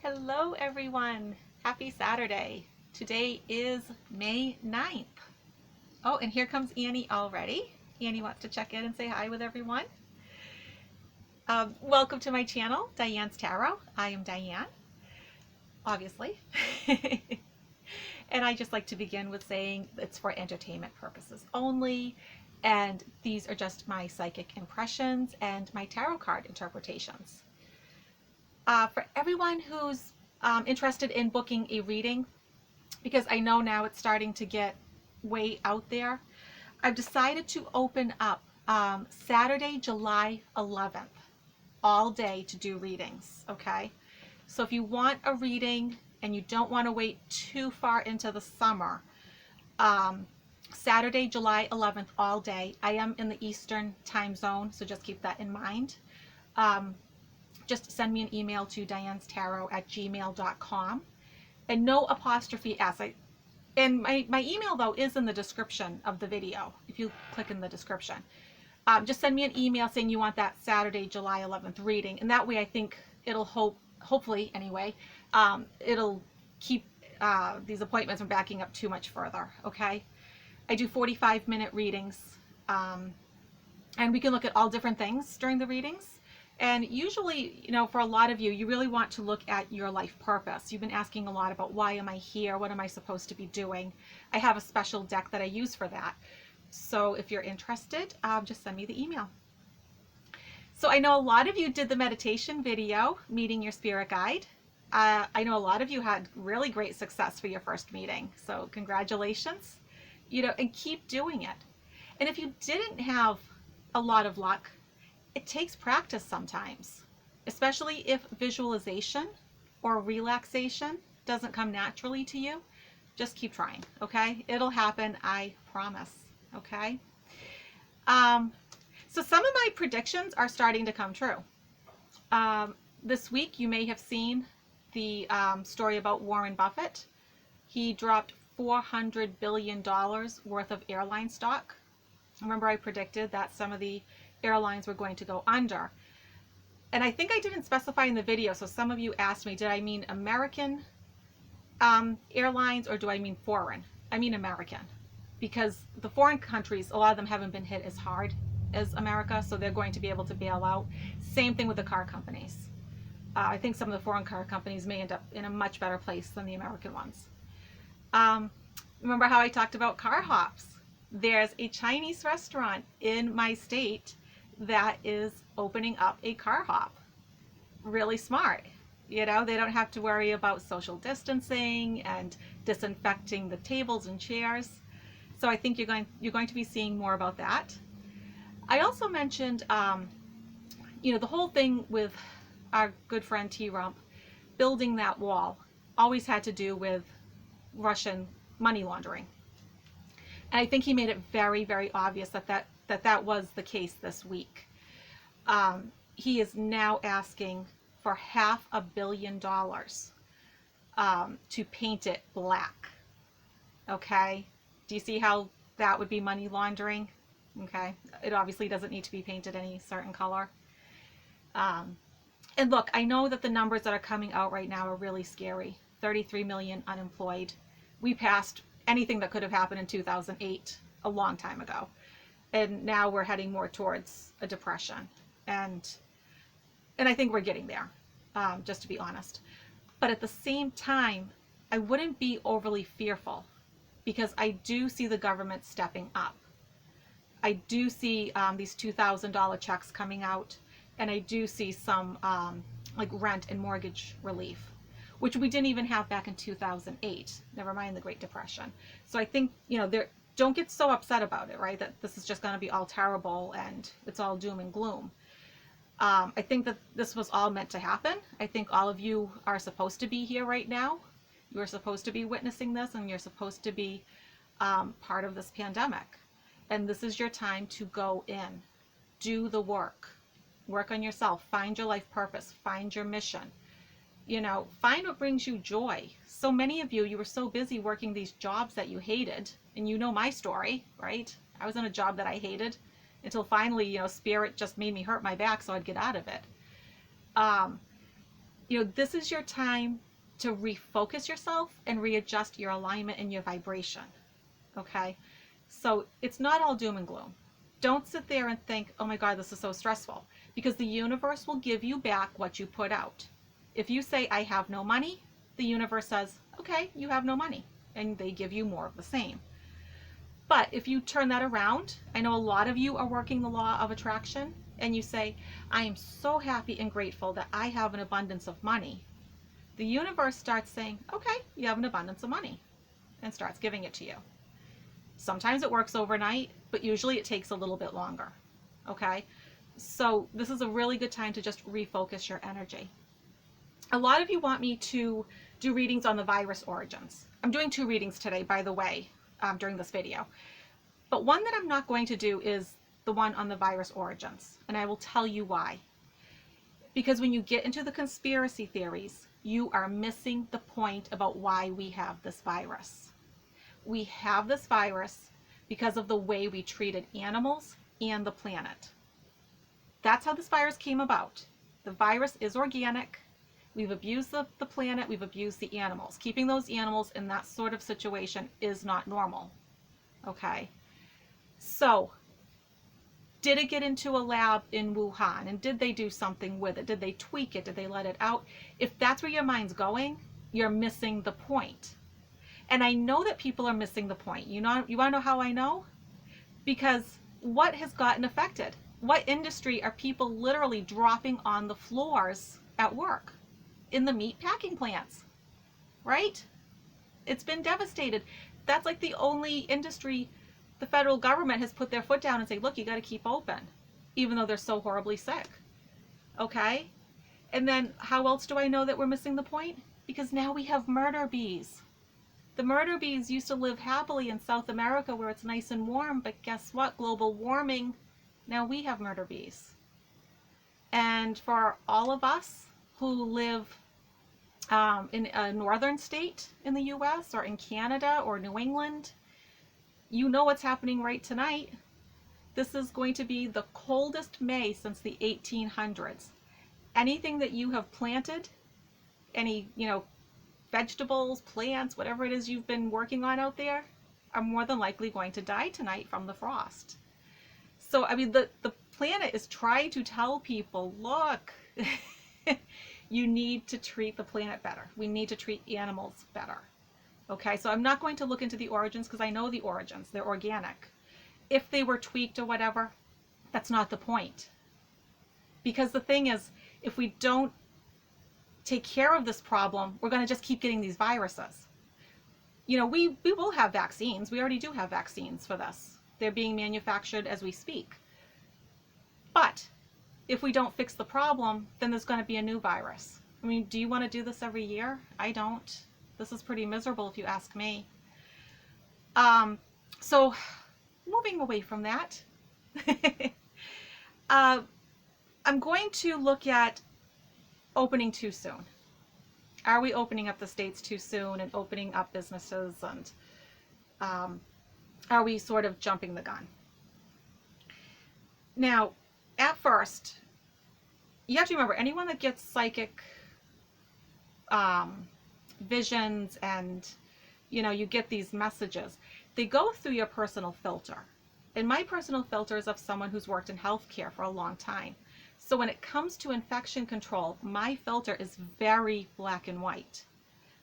Hello everyone. Happy Saturday. Today is May 9th. Oh, and here comes Annie already. Annie wants to check in and say hi with everyone. Welcome to my channel, Diane's Tarot. I am Diane, obviously. And I just like to begin with saying it's for entertainment purposes only. And these are just my psychic impressions and my tarot card interpretations. For everyone who's interested in booking a reading, because I know now it's starting to get way out there, I've decided to open up Saturday, July 11th, all day to do readings, okay? So if you want a reading and you don't want to wait too far into the summer, Saturday, July 11th, all day. I am in the Eastern time zone, so just keep that in mind. Just send me an email to dianestarot@gmail.com, and no apostrophe S. And my email, though, is in the description of the video, if you click in the description. Just send me an email saying you want that Saturday, July 11th reading, and that way I think it'll hopefully anyway, it'll keep these appointments from backing up too much further, okay? I do 45-minute readings, and we can look at all different things during the readings. And usually, for a lot of you, you really want to look at your life purpose. You've been asking a lot about, why am I here? What am I supposed to be doing? I have a special deck that I use for that. So if you're interested, just send me the email. So I know a lot of you did the meditation video, Meeting Your Spirit Guide. I know a lot of you had really great success for your first meeting. So congratulations, and keep doing it. And if you didn't have a lot of luck, it takes practice sometimes, especially if visualization or relaxation doesn't come naturally to you. Just keep trying, okay? It'll happen, I promise, okay? So some of my predictions are starting to come true. This week, you may have seen the story about Warren Buffett. He dropped $400 billion worth of airline stock. Remember, I predicted that some of the airlines were going to go under. And I think I didn't specify in the video, so some of you asked me, did I mean American airlines or do I mean foreign? I mean American, because the foreign countries, a lot of them haven't been hit as hard as America, so they're going to be able to bail out. Same thing with the car companies. I think some of the foreign car companies may end up in a much better place than the American ones. Remember how I talked about car hops? There's a Chinese restaurant in my state that is opening up a car hop. Really smart. They don't have to worry about social distancing and disinfecting the tables and chairs. So I think you're going to be seeing more about that. I also mentioned, the whole thing with our good friend tRump building that wall always had to do with Russian money laundering. And I think he made it very, very obvious that was the case this week. He is now asking for $500 million to paint it black. Okay? Do you see how that would be money laundering? Okay? It obviously doesn't need to be painted any certain color. And look, I know that the numbers that are coming out right now are really scary. 33 million unemployed. We passed anything that could have happened in 2008 a long time ago. And now we're heading more towards a depression. And I think we're getting there, just to be honest. But at the same time, I wouldn't be overly fearful, because I do see the government stepping up. I do see these $2,000 checks coming out, and I do see some like rent and mortgage relief, which we didn't even have back in 2008, never mind the Great Depression. So I think, don't get so upset about it, right? That this is just going to be all terrible and it's all doom and gloom. I think that this was all meant to happen. I think all of you are supposed to be here right now. You are supposed to be witnessing this, and you're supposed to be part of this pandemic. And this is your time to go in, do the work on yourself, find your life purpose, find your mission. Find what brings you joy. So many of you were so busy working these jobs that you hated, and you know my story, right? I was in a job that I hated until finally, spirit just made me hurt my back so I'd get out of it. This is your time to refocus yourself and readjust your alignment and your vibration. Okay? So it's not all doom and gloom. Don't sit there and think, oh my God, this is so stressful, because the universe will give you back what you put out. If you say, I have no money, the universe says, okay, you have no money, and they give you more of the same. But if you turn that around, I know a lot of you are working the law of attraction, and you say, I am so happy and grateful that I have an abundance of money. The universe starts saying, okay, you have an abundance of money, and starts giving it to you. Sometimes it works overnight, but usually it takes a little bit longer. Okay? So this is a really good time to just refocus your energy. A lot of you want me to do readings on the virus origins. I'm doing 2 readings today, by the way, during this video. But one that I'm not going to do is the one on the virus origins, and I will tell you why. Because when you get into the conspiracy theories, you are missing the point about why we have this virus. We have this virus because of the way we treated animals and the planet. That's how this virus came about. The virus is organic. We've abused the planet, we've abused the animals. Keeping those animals in that sort of situation is not normal. Okay? So, did it get into a lab in Wuhan? And did they do something with it? Did they tweak it? Did they let it out? If that's where your mind's going, you're missing the point. And I know that people are missing the point. You want to know how I know? Because what has gotten affected? What industry are people literally dropping on the floors at work? In the meat packing plants, right? It's been devastated. That's like the only industry the federal government has put their foot down and say, look, you got to keep open, even though they're so horribly sick. Okay? And then how else do I know that we're missing the point? Because now we have murder bees. The murder bees used to live happily in South America where it's nice and warm, but guess what? Global warming, now we have murder bees. And for all of us who live in a northern state in the US or in Canada or New England, you know what's happening right tonight. This is going to be the coldest May since the 1800s. Anything that you have planted, any, vegetables, plants, whatever it is you've been working on out there, are more than likely going to die tonight from the frost. So, I mean, the planet is trying to tell people, look, you need to treat the planet better. We need to treat animals better. Okay, so I'm not going to look into the origins because I know the origins. They're organic. If they were tweaked or whatever, that's not the point. Because the thing is, if we don't take care of this problem, we're going to just keep getting these viruses. We will have vaccines. We already do have vaccines for this. They're being manufactured as we speak. But if we don't fix the problem, then there's going to be a new virus. I mean, do you want to do this every year? I don't. This is pretty miserable if you ask me. So moving away from that, I'm going to look at opening too soon. Are we opening up the states too soon and opening up businesses, and are we sort of jumping the gun? Now, at first, you have to remember, anyone that gets psychic visions and, you get these messages, they go through your personal filter. And my personal filter is of someone who's worked in healthcare for a long time. So when it comes to infection control, my filter is very black and white.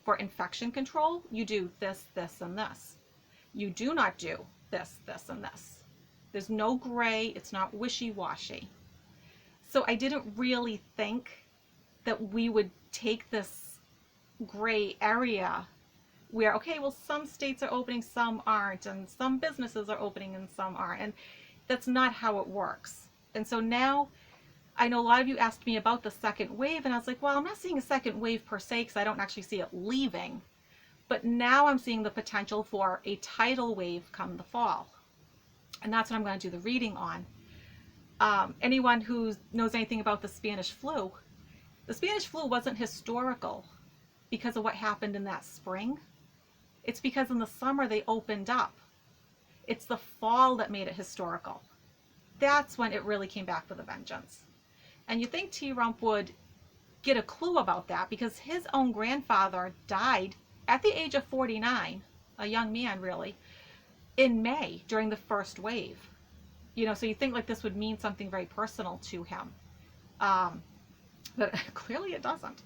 For infection control, you do this, this, and this. You do not do this, this, and this. There's no gray. It's not wishy-washy. So I didn't really think that we would take this gray area where, okay, well, some states are opening, some aren't, and some businesses are opening and some aren't. And that's not how it works. And so now, I know a lot of you asked me about the second wave, and I was like, well, I'm not seeing a second wave per se because I don't actually see it leaving. But now I'm seeing the potential for a tidal wave come the fall. And that's what I'm going to do the reading on. Anyone who knows anything about the Spanish flu wasn't historical because of what happened in that spring. It's because in the summer they opened up. It's the fall that made it historical. That's when it really came back with a vengeance. And you think tRump would get a clue about that, because his own grandfather died at the age of 49, a young man really, in May during the first wave. So you think like this would mean something very personal to him. But clearly it doesn't.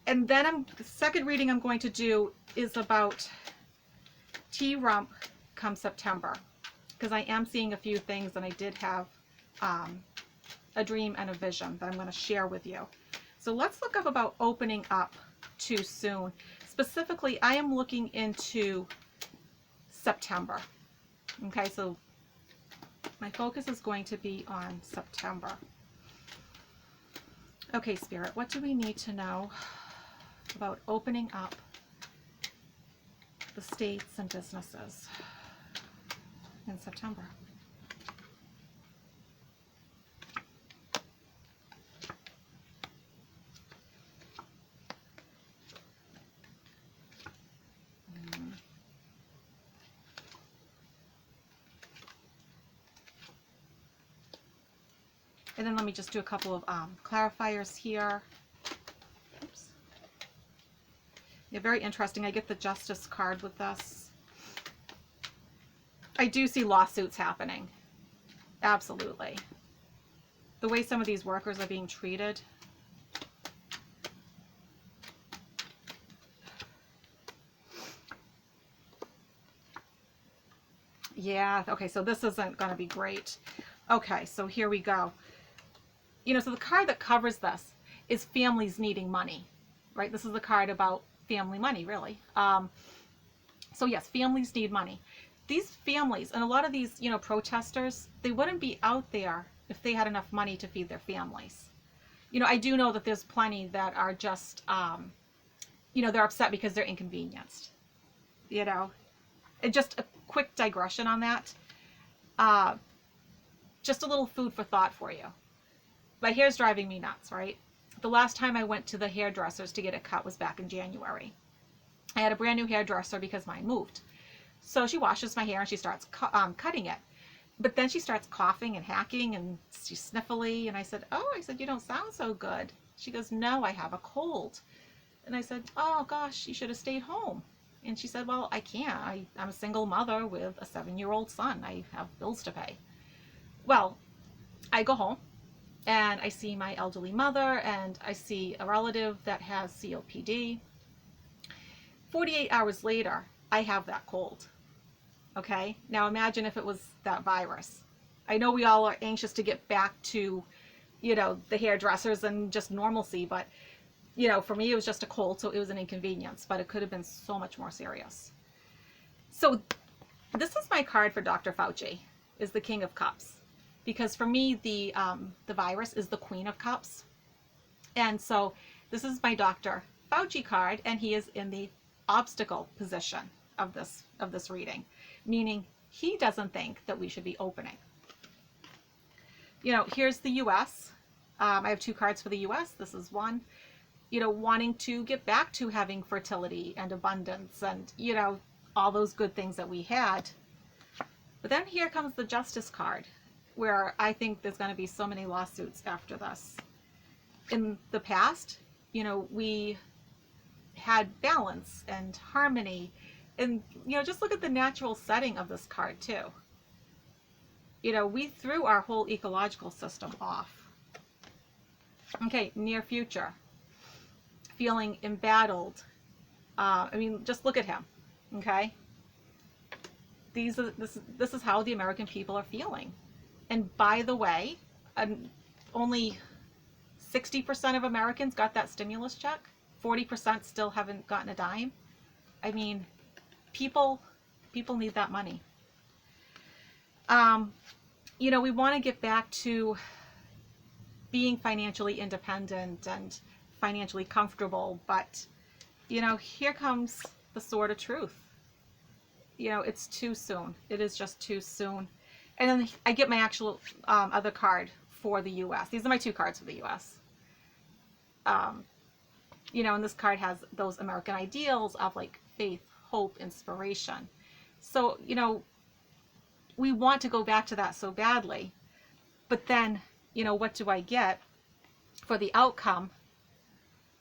And then the second reading I'm going to do is about tRump come September, because I am seeing a few things, and I did have a dream and a vision that I'm going to share with you. So let's look up about opening up too soon. Specifically, I am looking into September. Okay, so my focus is going to be on September. Okay, Spirit, what do we need to know about opening up the states and businesses in September? And then let me just do a couple of clarifiers here. Oops. Yeah, very interesting. I get the Justice card with this. I do see lawsuits happening. Absolutely. The way some of these workers are being treated. Yeah, okay, so this isn't going to be great. Okay, so here we go. So the card that covers this is families needing money, right? This is the card about family money, really. So yes, families need money. These families, and a lot of these, protesters, they wouldn't be out there if they had enough money to feed their families. I do know that there's plenty that are just, they're upset because they're inconvenienced. And just a quick digression on that. Just a little food for thought for you. My hair's driving me nuts, right? The last time I went to the hairdressers to get it cut was back in January. I had a brand new hairdresser because mine moved. So she washes my hair and she starts cutting it. But then she starts coughing and hacking and she's sniffly. And I said, you don't sound so good. She goes, no, I have a cold. And I said, oh gosh, you should have stayed home. And she said, well, I can't. I'm a single mother with a 7-year-old son. I have bills to pay. Well, I go home and I see my elderly mother and I see a relative that has COPD. 48 hours later, I have that cold. Okay? Now imagine if it was that virus. I know we all are anxious to get back to, the hairdressers and just normalcy, but, for me it was just a cold, so it was an inconvenience, but it could have been so much more serious. So this is my card for Dr. Fauci, is the King of Cups. Because for me, the virus is the Queen of Cups. And so this is my Dr. Fauci card, and he is in the obstacle position of this reading, meaning he doesn't think that we should be opening. Here's the U.S. I have 2 cards for the U.S. This is one, wanting to get back to having fertility and abundance and, all those good things that we had. But then here comes the Justice card, where I think there's going to be so many lawsuits after this. In the past, we had balance and harmony, and just look at the natural setting of this card too. We threw our whole ecological system off. Okay, near future, feeling embattled. Just look at him. Okay, this is how the American people are feeling. And by the way, only 60% of Americans got that stimulus check. 40% still haven't gotten a dime. People need that money. We want to get back to being financially independent and financially comfortable, but, here comes the sword of truth. It's too soon. It is just too soon. And then I get my actual other card for the U.S. These are my 2 cards for the U.S. And this card has those American ideals of like faith, hope, inspiration. So, we want to go back to that so badly. But then, what do I get for the outcome,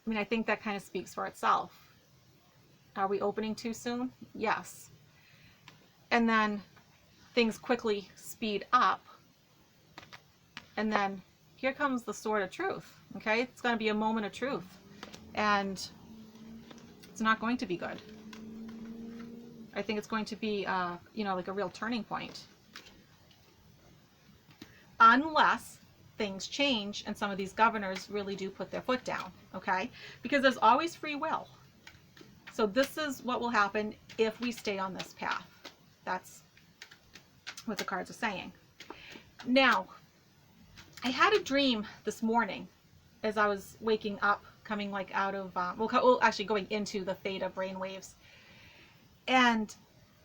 I mean, I think that kind of speaks for itself. Are we opening too soon? Yes. And then things quickly speed up. And then here comes the sword of truth. Okay? It's going to be a moment of truth. And it's not going to be good. I think it's going to be, you know, like a real turning point. Unless things change and some of these governors really do put their foot down, okay? Because there's always free will. So this is what will happen if we stay on this path. That's what the cards are saying. Now, I had a dream this morning as I was waking up, coming like out of, well, actually going into the theta brainwaves. And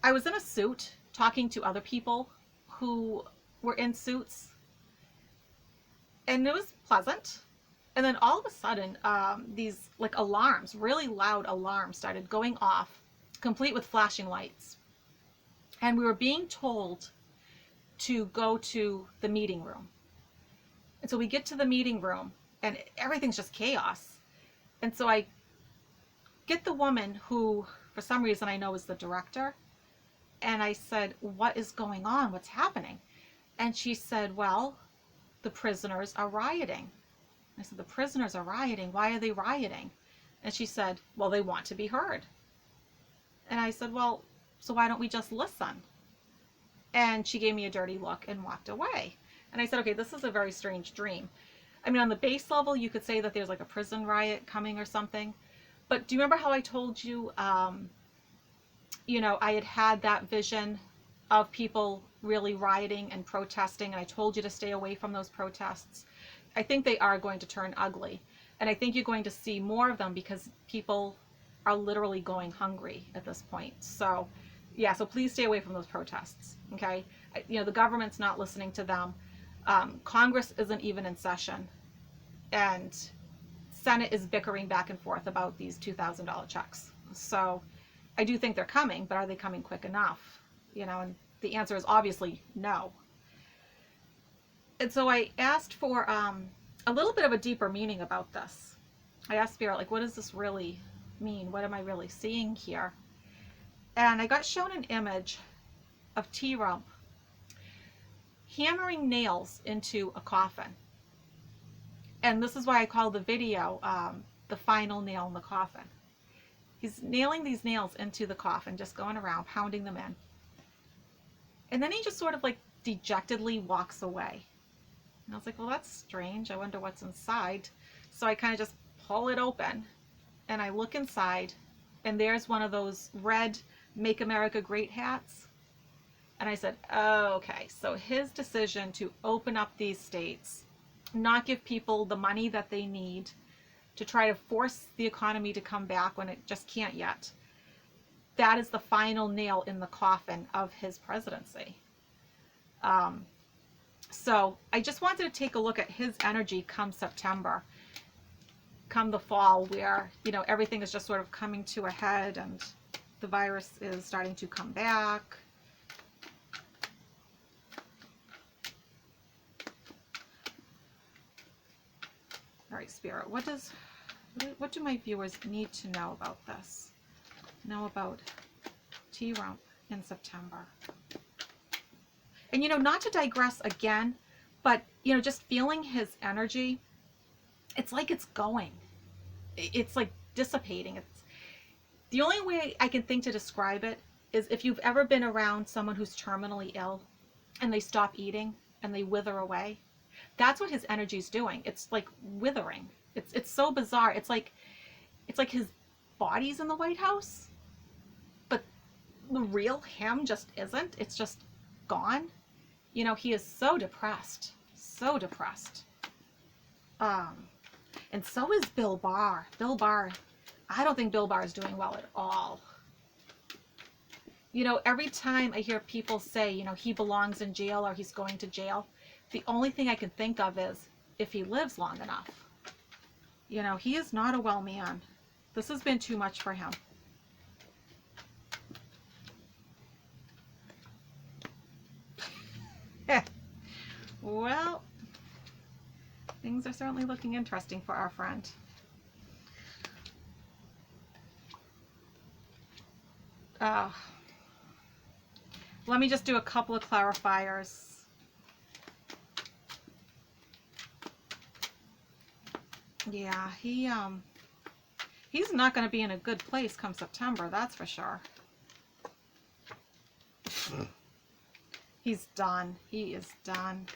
I was in a suit talking to other people who were in suits. And it was pleasant. And then all of a sudden, these like alarms, really loud alarms started going off, complete with flashing lights. And we were being told to go to the meeting room. And so we get to the meeting room and everything's just chaos. And so I get the woman who, for some reason, I know is the director. And I said, what is going on? What's happening? And she said, well, the prisoners are rioting. I said, the prisoners are rioting. Why are they rioting? And she said, well, they want to be heard. And I said, well, so why don't we just listen? And she gave me a dirty look and walked away. And I said, okay, this is a very strange dream. I mean, on the base level, you could say that there's like a prison riot coming or something. But do you remember how I told you, you know, I had that vision of people really rioting and protesting, and I told you to stay away from those protests? I think they are going to turn ugly. And I think you're going to see more of them because people are literally going hungry at this point. So, yeah, so please stay away from those protests, okay? You know, the government's not listening to them. Congress isn't even in session. And Senate is bickering back and forth about these $2,000 checks. So I do think they're coming, but are they coming quick enough? You know, and the answer is obviously no. And so I asked for a little bit of a deeper meaning about this. I asked Spirit, like, what does this really mean? What am I really seeing here? And I got shown an image of tRump hammering nails into a coffin. And this is why I call the video the final nail in the coffin. He's nailing these nails into the coffin, just going around, pounding them in. And then he just sort of like dejectedly walks away. And I was like, well, that's strange. I wonder what's inside. So I kind of just pull it open and I look inside, and there's one of those red Make America Great hats. And I said, oh, okay, so his decision to open up these states, not give people the money that they need to try to force the economy to come back when it just can't yet, that is the final nail in the coffin of his presidency. So I just wanted to take a look at his energy come September, come the fall, where, you know, everything is just sort of coming to a head and the virus is starting to come back. All right, Spirit, what do my viewers need to know about this? Know about tRump in September? And, you know, not to digress again, but, you know, just feeling his energy, it's like it's going. It's like dissipating. It's the only way I can think to describe it is if you've ever been around someone who's terminally ill and they stop eating and they wither away. That's what his energy is doing. It's like withering. It's so bizarre. It's like his body's in the White House, but the real him just isn't. It's just gone. You know, he is so depressed. So depressed. And so is Bill Barr. Bill Barr, I don't think Bill Barr is doing well at all. You know, every time I hear people say, you know, he belongs in jail or he's going to jail, the only thing I can think of is if he lives long enough. You know, he is not a well man. This has been too much for him. Well, Things are certainly looking interesting for our friend. Let me just do a couple of clarifiers. Yeah, he's not going to be in a good place come September, that's for sure. He's done. He is done.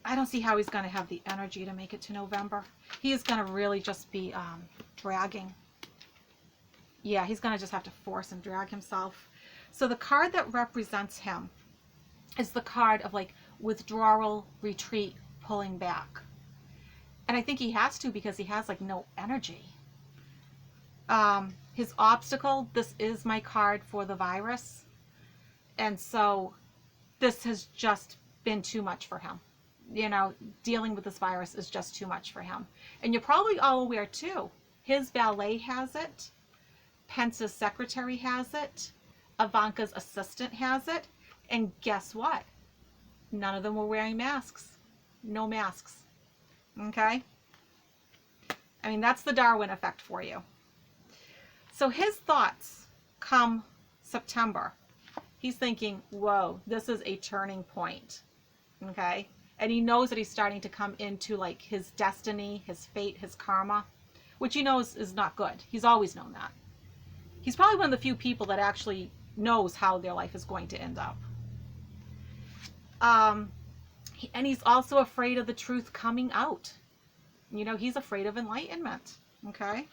I don't see how he's going to have the energy to make it to November. He is going to really just be dragging. Yeah, he's going to just have to force and drag himself. So the card that represents him is the card of like withdrawal, retreat, pulling back. And I think he has to because he has like no energy. His obstacle, this is my card for the virus. And so this has just been too much for him. You know, dealing with this virus is just too much for him. And you're probably all aware too, his valet has it, Pence's secretary has it, Ivanka's assistant has it, and guess what? None of them were wearing masks. No masks. Okay? I mean, that's the Darwin effect for you. So his thoughts come September. He's thinking, whoa, this is a turning point. Okay? And he knows that he's starting to come into like his destiny, his fate, his karma, which he knows is not good. He's always known that. He's probably one of the few people that actually knows how their life is going to end up. And he's also afraid of the truth coming out. You know, he's afraid of enlightenment. Okay?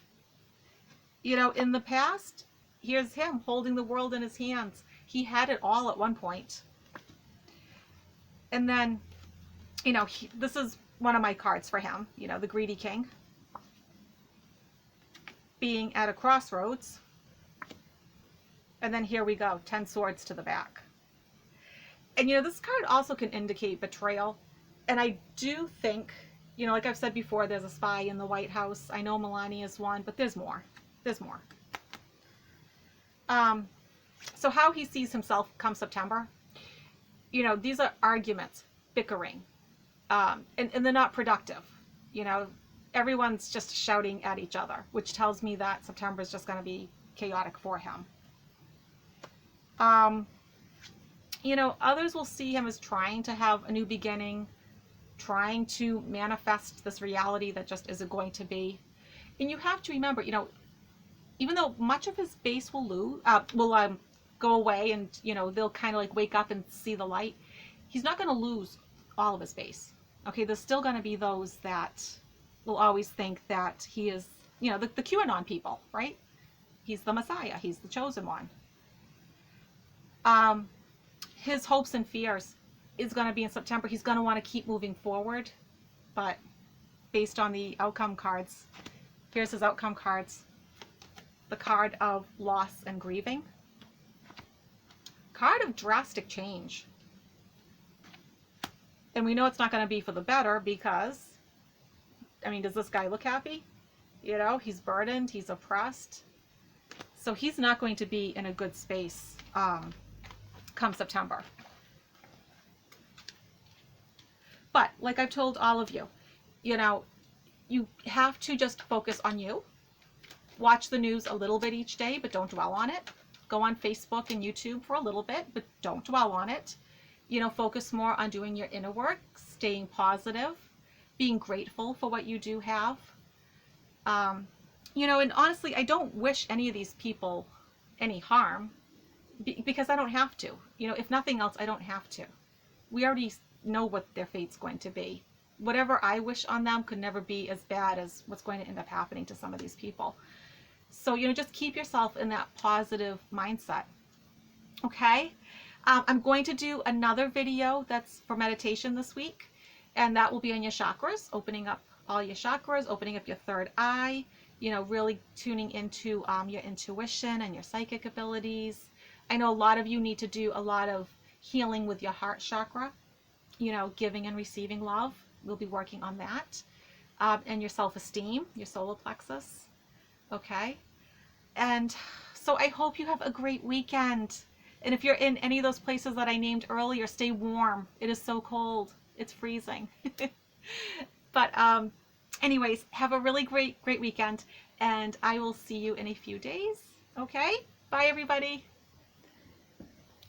You know, in the past, here's him holding the world in his hands. He had it all at one point. And then, you know, this is one of my cards for him, you know, the greedy king. Being at a crossroads. And then here we go, 10 swords to the back. And, you know, this card also can indicate betrayal. And I do think, you know, like I've said before, there's a spy in the White House. I know Melania is one, but there's more. There's more. So how he sees himself come September, you know, these are arguments, bickering. And they're not productive. You know, everyone's just shouting at each other, which tells me that September is just going to be chaotic for him. You know, others will see him as trying to have a new beginning, trying to manifest this reality that just isn't going to be. And you have to remember, you know, even though much of his base will go away and, you know, they'll kind of like wake up and see the light, he's not going to lose all of his base. Okay, there's still going to be those that will always think that he is, you know, the QAnon people, right? He's the Messiah. He's the chosen one. His hopes and fears is going to be in September. He's going to want to keep moving forward, but based on the outcome cards, here's his outcome cards. The card of loss and grieving. Card of drastic change. And we know it's not going to be for the better because, I mean, does this guy look happy? You know, he's burdened, he's oppressed. So he's not going to be in a good space come September. But like I've told all of you, you know, you have to just focus on you. Watch the news a little bit each day, but don't dwell on it. Go on Facebook and YouTube for a little bit, but don't dwell on it. You know, focus more on doing your inner work, staying positive, being grateful for what you do have. You know, and honestly, I don't wish any of these people any harm because I don't have to. You know, if nothing else, I don't have to. We already know what their fate's going to be. Whatever I wish on them could never be as bad as what's going to end up happening to some of these people. So, you know, just keep yourself in that positive mindset. Okay? I'm going to do another video that's for meditation this week, and that will be on your chakras, opening up all your chakras, opening up your third eye, you know, really tuning into your intuition and your psychic abilities. I know a lot of you need to do a lot of healing with your heart chakra, you know, giving and receiving love. We'll be working on that. And your self-esteem, your solar plexus. Okay? And so I hope you have a great weekend. And if you're in any of those places that I named earlier, stay warm. It is so cold. It's freezing. But anyways, have a really great weekend, and I will see you in a few days. Okay? Bye, everybody.